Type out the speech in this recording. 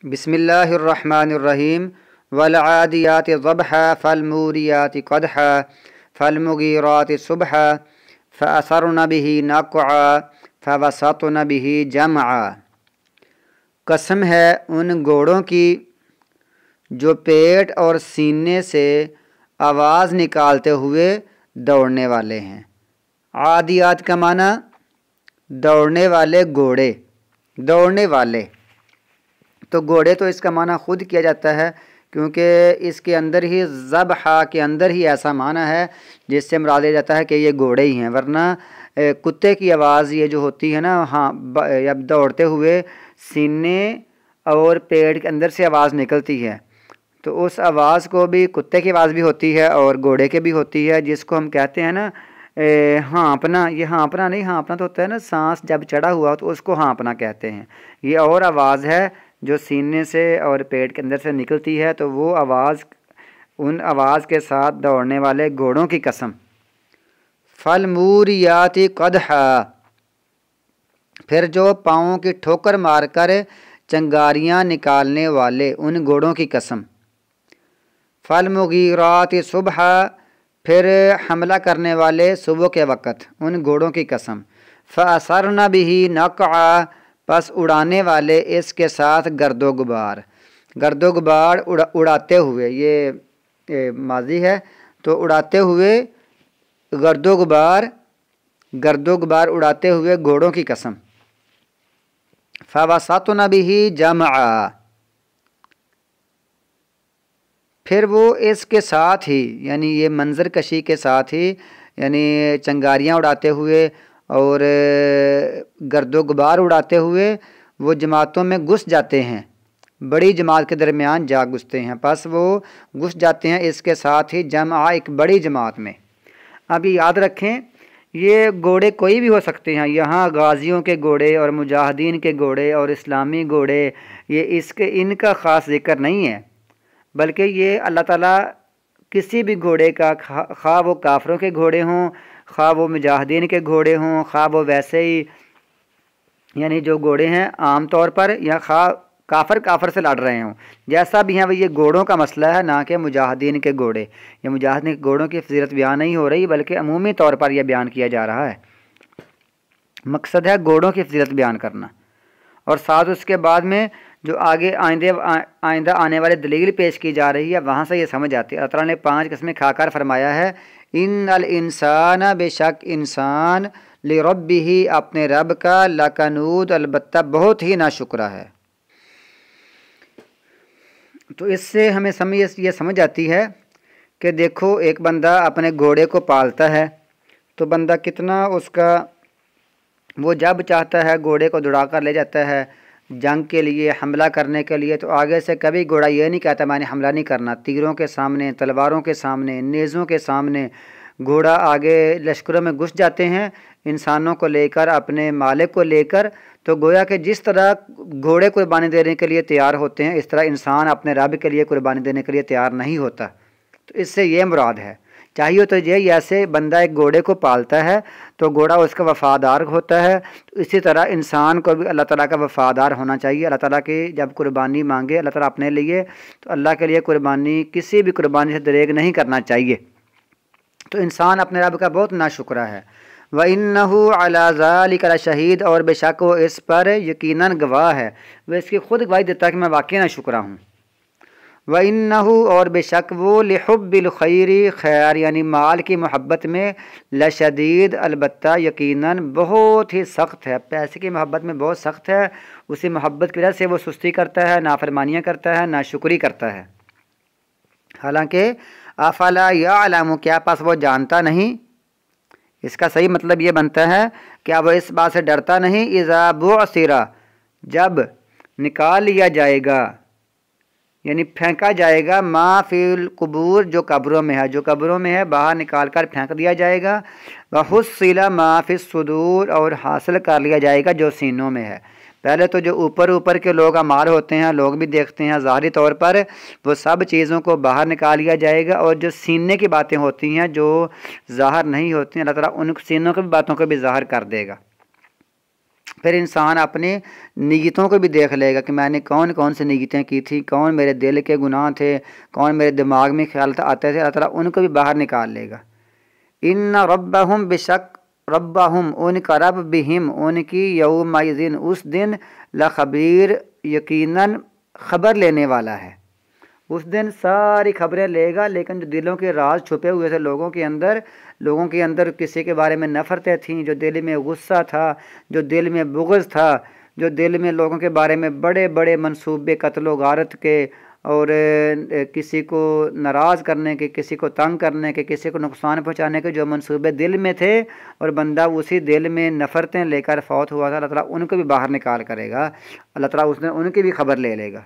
بسم اللہ الرحمن الرحیم والعادیات ضبحا فالموریات قدحا فالمغیرات صبحا فأثرن به نقعا فوسطن به جمعا۔ قسم ہے ان گھوڑوں کی جو پیٹ اور سینے سے آواز نکالتے ہوئے دوڑنے والے ہیں۔ عادیات کا معنی دوڑنے والے گھوڑے، دوڑنے والے۔ تو گھوڑے تو اس کا معنی خود کیا جاتا ہے کیونکہ اس کے اندر ہی ذبحہ کے اندر ہی ایسا معنی ہے جس سے مراد لیا جاتا ہے کہ یہ گھوڑے ہی ہیں، ورنہ کتے کی آواز یہ جو ہوتی ہے نا، جب دوڑتے ہوئے سینے اور پیٹ کے اندر سے آواز نکلتی ہے تو اس آواز کو بھی کتے کی آواز بھی ہوتی ہے اور گھوڑے کی بھی ہوتی ہے، جس کو ہم کہتے ہیں نا ہانپنا۔ یہ ہانپنا نہیں، ہانپنا تو ہوتا ہے نا سانس جب چڑھا ہوا تو اس کو ہانپنا کہتے ہیں۔ یہ اور آواز ہے جو سینے سے اور پیٹ کے اندر سے نکلتی ہے، تو وہ آواز، ان آواز کے ساتھ دوڑنے والے گھوڑوں کی قسم۔ فالموریات قدحا، پھر جو پاؤں کی ٹھوکر مار کر چنگاریاں نکالنے والے ان گھوڑوں کی قسم۔ فالمغیرات صبحا، پھر حملہ کرنے والے صبح کے وقت ان گھوڑوں کی قسم۔ فأثرن به نقعا، پس اڑانے والے اس کے ساتھ گرد و غبار، گرد و غبار اڑاتے ہوئے، یہ ماضی ہے تو اڑاتے ہوئے گرد و غبار، گرد و غبار اڑاتے ہوئے گھوڑوں کی قسم۔ فوسطن به جمعا، پھر وہ اس کے ساتھ ہی، یعنی یہ منظر کشی کے ساتھ ہی، یعنی چنگاریاں اڑاتے ہوئے اور گرد و غبار اڑاتے ہوئے وہ جماعتوں میں گھس جاتے ہیں، بڑی جماعت کے درمیان جا گھستے ہیں، پس وہ گھس جاتے ہیں اس کے ساتھ ہی جمع، ایک بڑی جماعت میں۔ اب یہ یاد رکھیں یہ گھوڑے کوئی بھی ہو سکتے ہیں، یہاں غازیوں کے گھوڑے اور مجاہدین کے گھوڑے اور اسلامی گھوڑے، یہ ان کا خاص ذکر نہیں ہے، بلکہ یہ اللہ تعالیٰ کسی بھی گھوڑے کا، خواہ وہ کافروں کے گھوڑے ہوں، خواہ وہ مجاہدین کے گھوڑے ہوں، خواہ وہ ویسے ہی یعنی جو گھوڑے ہیں عام طور پر، یا خواہ کافر سے لڑ رہے ہوں، جیسا بھی ہیں وہ، یہ گھوڑوں کا مسئلہ ہے، نہ کہ مجاہدین کے گھوڑے۔ یہ مجاہدین کے گھوڑوں کی فضیلت بیان نہیں ہو رہی، بلکہ عمومی طور پر یہ بیان کیا جا رہا ہے۔ مقصد ہے گھوڑوں کی فضیلت بیان کرنا، اور ساتھ اس کے بعد میں جو آگے آئندہ آنے والے دلیل پیش کی جا رہی ہے، وہاں سے یہ سمجھ آتی ہے۔ اللہ تعالیٰ نے 5 قسمیں کھا کر فرمایا ہے، ان الانسان، بے شک انسان، لربہ، اپنے رب کا، لکنود، البتہ بہت ہی ناشکرا ہے۔ تو اس سے ہمیں یہ سمجھ آتی ہے کہ دیکھو ایک بندہ اپنے گھوڑے کو پالتا ہے تو بندہ کتنا اس کا، وہ جب چاہتا ہے گھوڑے کو دوڑا کر لے جاتا ہے جنگ کے لیے، حملہ کرنے کے لیے، تو آگے سے کبھی گھوڑا یہ نہیں کہتا میں نے حملہ نہیں کرنا۔ تیروں کے سامنے، تلواروں کے سامنے، نیزوں کے سامنے گھوڑا آگے لشکروں میں گھس جاتے ہیں انسانوں کو لے کر، اپنے مالک کو لے کر، تو گویا کہ جس طرح گھوڑے قربانی دینے کے لیے تیار ہوتے ہیں، اس طرح انسان اپنے رب کے لیے قربانی دینے کے لیے تیار نہیں ہوتا۔ تو اس سے یہ مراد ہے، چاہیے تو یہ ایسے بندہ ایک گھوڑے کو پالتا ہے تو گھوڑا اس کا وفادار ہوتا ہے، تو اسی طرح انسان کو بھی اللہ تعالیٰ کا وفادار ہونا چاہیے۔ اللہ تعالیٰ کی جب قربانی مانگے اللہ تعالیٰ اپنے لیے، تو اللہ کے لیے قربانی، کسی بھی قربانی سے دریغ نہیں کرنا چاہیے۔ تو انسان اپنے رب کا بہت ناشکرا ہے۔ وَإِنَّهُ عَلَى ذَلِكَ لَشَهِيدٌ، اور بے شک وہ اس پر یقیناً گواہ ہے، وہ اس کی خود گواہی دیتا ہے کہ میں واقعی ناشکرا ہوں۔ وَإِنَّهُ، اور بے شک وہ، لِحُبِّ الْخَيْرِ، خیر یعنی مال کی محبت میں، لشدید، البتہ یقیناً بہت ہی سخت ہے، پیسے کی محبت میں بہت سخت ہے، اسی محبت کی وجہ سے وہ سستی کرتا ہے، نافرمانیاں کرتا ہے، ناشکری کرتا ہے۔ حالانکہ افلا یعلم، کیا پس وہ جانتا نہیں، اس کا صحیح مطلب یہ بنتا ہے کیا وہ اس بات سے ڈرتا نہیں، اذا بعثر، جب نکال لیا جائے گا، یعنی پھینکا جائے گا، ما فی القبور، جو قبروں میں ہے، جو قبروں میں ہے باہر نکال کر پھینک دیا جائے گا، وحصل ما فی الصدور، اور حاصل کر لیا جائے گا جو سینوں میں ہے۔ پہلے تو جو اوپر کے لوگ اعمال ہوتے ہیں، لوگ بھی دیکھتے ہیں ظاہری طور پر، وہ سب چیزوں کو باہر نکال لیا جائے گا، اور جو سینے کی باتیں ہوتی ہیں جو ظاہر نہیں ہوتی ہیں، اللہ تعالیٰ ان سینوں کی باتوں کو بھی ظاہر کر دے گا۔ پھر انسان اپنی نیتوں کو بھی دیکھ لے گا کہ میں نے کون کون سی نیتیں کی تھیں، کون میرے دل کے گناہ تھے، کون میرے دماغ میں خیالات آتے تھے، اللہ تعالیٰ ان کو بھی باہر نکال لے گا۔ ان ربہم، بے شک ربہم ان کا رب، بہم ان کی، یومئذ اس دن، لخبیر یقیناً خبر لینے والا ہے۔ اس دن ساری خبریں لے گا، لیکن جو دلوں کے راز چھپے ہوئے تھے لوگوں کے اندر کسی کے بارے میں نفرتیں تھیں، جو دل میں غصہ تھا، جو دل میں بغض تھا، جو دل میں لوگوں کے بارے میں بڑے بڑے منصوبے قتل و غارت کے اور کسی کو ناراض کرنے کے، کسی کو تنگ کرنے کے، کسی کو نقصان پہنچانے کے جو منصوبے دل میں تھے، اور بندہ اسی دل میں نفرتیں لے کر فوت ہوا تھا، اللہ تعالیٰ ان کو بھی باہر نکال کرے گا، اللہ تعالیٰ اس نے ان کی بھی خبر لے لے گا۔